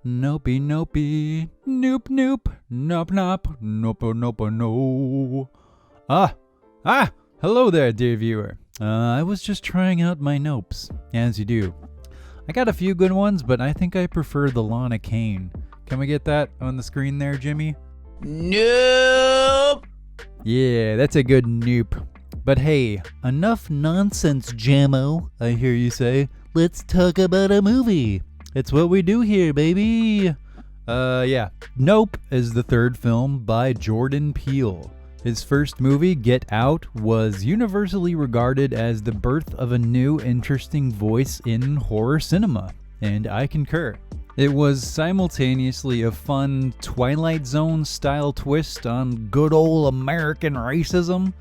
Nopey, nopey, nope, nope, nop, nop, nope, nope, no. Hello there, dear viewer. I was just trying out my nopes, as you do. I got a few good ones, but I think I prefer the Lana Kane. Can we get that on the screen there, Jimmy? Nope. Yeah, that's a good nope. But hey, enough nonsense, Jammo, I hear you say. Let's talk about a movie. It's what we do here, baby. Yeah. Nope is the third film by Jordan Peele. His first movie, Get Out, was universally regarded as the birth of a new, interesting voice in horror cinema, and I concur. It was simultaneously a fun Twilight Zone-style twist on good old American racism,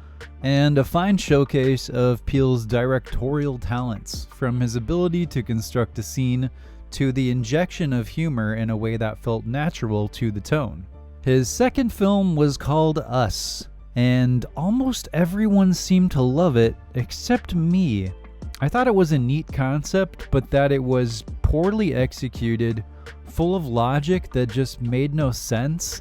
and a fine showcase of Peele's directorial talents, from his ability to construct a scene to the injection of humor in a way that felt natural to the tone. His second film was called Us, and almost everyone seemed to love it except me. I thought it was a neat concept, but that it was poorly executed, full of logic that just made no sense,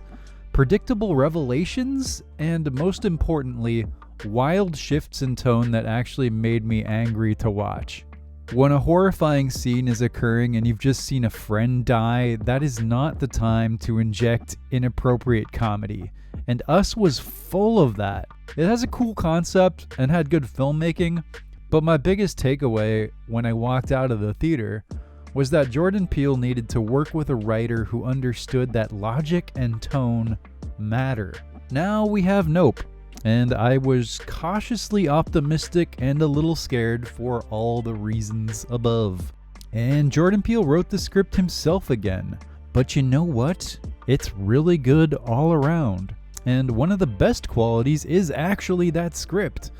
predictable revelations, and most importantly, wild shifts in tone that actually made me angry to watch. When a horrifying scene is occurring and you've just seen a friend die, that is not the time to inject inappropriate comedy. And Us was full of that. It has a cool concept and had good filmmaking, but my biggest takeaway when I walked out of the theater was that Jordan Peele needed to work with a writer who understood that logic and tone matter. Now we have Nope, and I was cautiously optimistic and a little scared for all the reasons above. And Jordan Peele wrote the script himself again. But you know what? It's really good all around. And one of the best qualities is actually that script.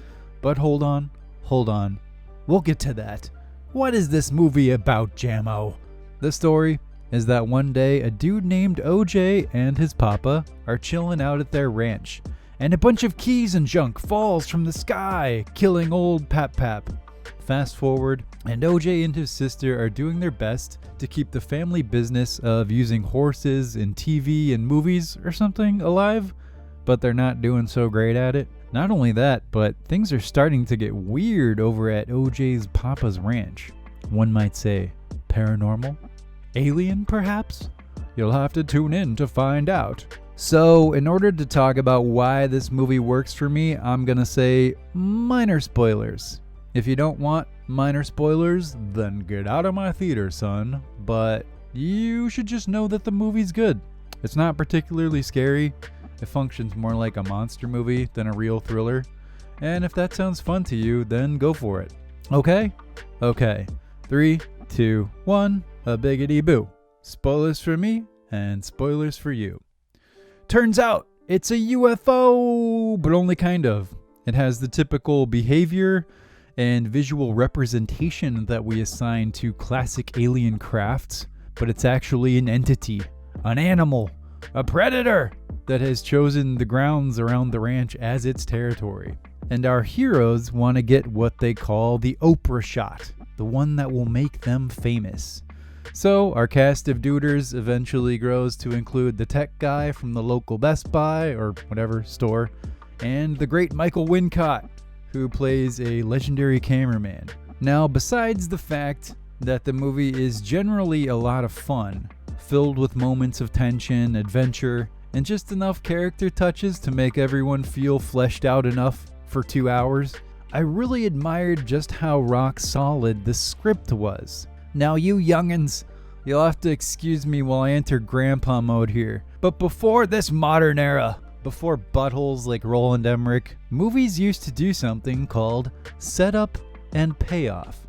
But hold on. We'll get to that. What is this movie about, Jammo? The story is that one day a dude named OJ and his papa are chilling out at their ranch, and a bunch of keys and junk falls from the sky, killing old Pap. Fast forward, and OJ and his sister are doing their best to keep the family business of using horses in TV and movies or something alive, but they're not doing so great at it. Not only that, but things are starting to get weird over at OJ's papa's ranch. One might say, paranormal? Alien, perhaps? You'll have to tune in to find out. So, in order to talk about why this movie works for me, I'm gonna say minor spoilers. If you don't want minor spoilers, then get out of my theater, son. But you should just know that the movie's good. It's not particularly scary. It functions more like a monster movie than a real thriller. And if that sounds fun to you, then go for it. Okay? Okay. 3, 2, 1, a biggity boo. Spoilers for me, and spoilers for you. Turns out, it's a UFO, but only kind of. It has the typical behavior and visual representation that we assign to classic alien crafts, but it's actually an entity, an animal, a predator that has chosen the grounds around the ranch as its territory. And our heroes want to get what they call the Oprah shot, the one that will make them famous. So our cast of duders eventually grows to include the tech guy from the local Best Buy or whatever store, and the great Michael Wincott, who plays a legendary cameraman. Now, besides the fact that the movie is generally a lot of fun, filled with moments of tension, adventure, and just enough character touches to make everyone feel fleshed out enough for 2 hours, I really admired just how rock solid the script was. Now you youngins, you'll have to excuse me while I enter grandpa mode here, but before this modern era, before buttholes like Roland Emmerich, movies used to do something called setup and payoff.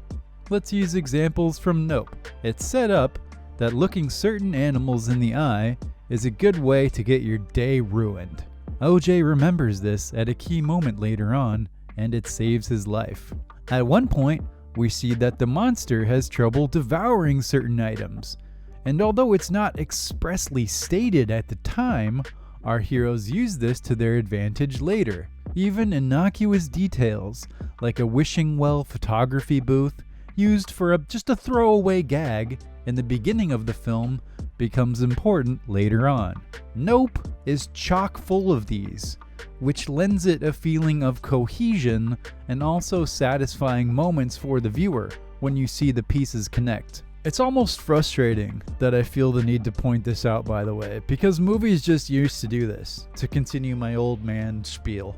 Let's use examples from Nope. It's set up that looking certain animals in the eye is a good way to get your day ruined. OJ remembers this at a key moment later on, and it saves his life. At one point, we see that the monster has trouble devouring certain items, and although it's not expressly stated at the time, our heroes use this to their advantage later. Even innocuous details, like a wishing well photography booth used for just a throwaway gag in the beginning of the film, becomes important later on. Nope is chock full of these, which lends it a feeling of cohesion and also satisfying moments for the viewer when you see the pieces connect. It's almost frustrating that I feel the need to point this out, by the way, because movies just used to do this, to continue my old man spiel.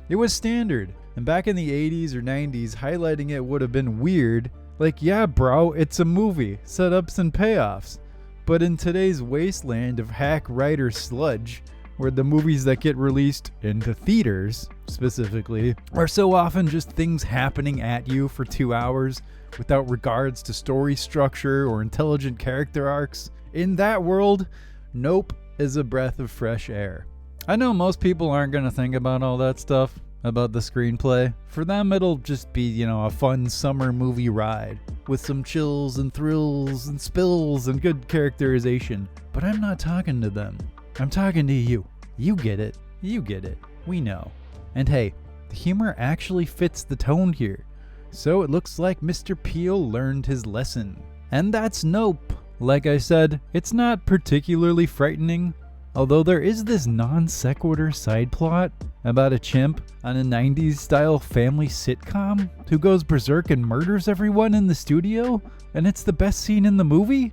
It was standard, and back in the 80s or 90s, highlighting it would have been weird. Like, yeah bro, it's a movie, setups and payoffs. But in today's wasteland of hack writer sludge, where the movies that get released into theaters, specifically, are so often just things happening at you for 2 hours without regards to story structure or intelligent character arcs, in that world, Nope is a breath of fresh air. I know most people aren't going to think about all that stuff, about the screenplay. For them, it'll just be, a fun summer movie ride with some chills and thrills and spills and good characterization. But I'm not talking to them. I'm talking to you. You get it. You get it. We know. And hey, the humor actually fits the tone here. So it looks like Mr. Peele learned his lesson. And that's Nope. Like I said, it's not particularly frightening. Although there is this non sequitur side plot about a chimp on a 90s style family sitcom who goes berserk and murders everyone in the studio, and it's the best scene in the movie?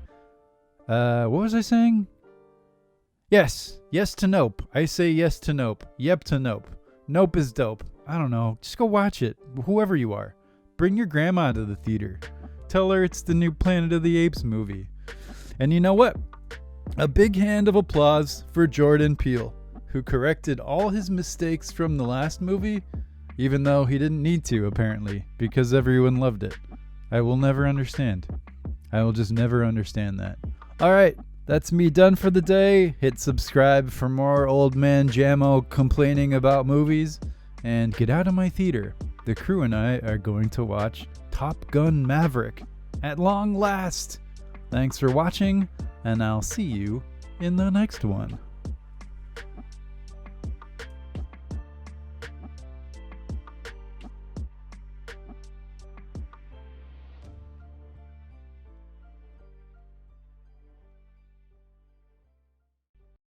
What was I saying? Yes to Nope. I say yes to Nope. Yep to Nope. Nope is dope. I don't know, just go watch it, whoever you are. Bring your grandma to the theater. Tell her it's the new Planet of the Apes movie. And you know what? A big hand of applause for Jordan Peele, who corrected all his mistakes from the last movie, even though he didn't need to, apparently, because everyone loved it. I will never understand. I will just never understand that. Alright, that's me done for the day. Hit subscribe for more old man Jammo complaining about movies, and get out of my theater. The crew and I are going to watch Top Gun Maverick at long last. Thanks for watching, and I'll see you in the next one.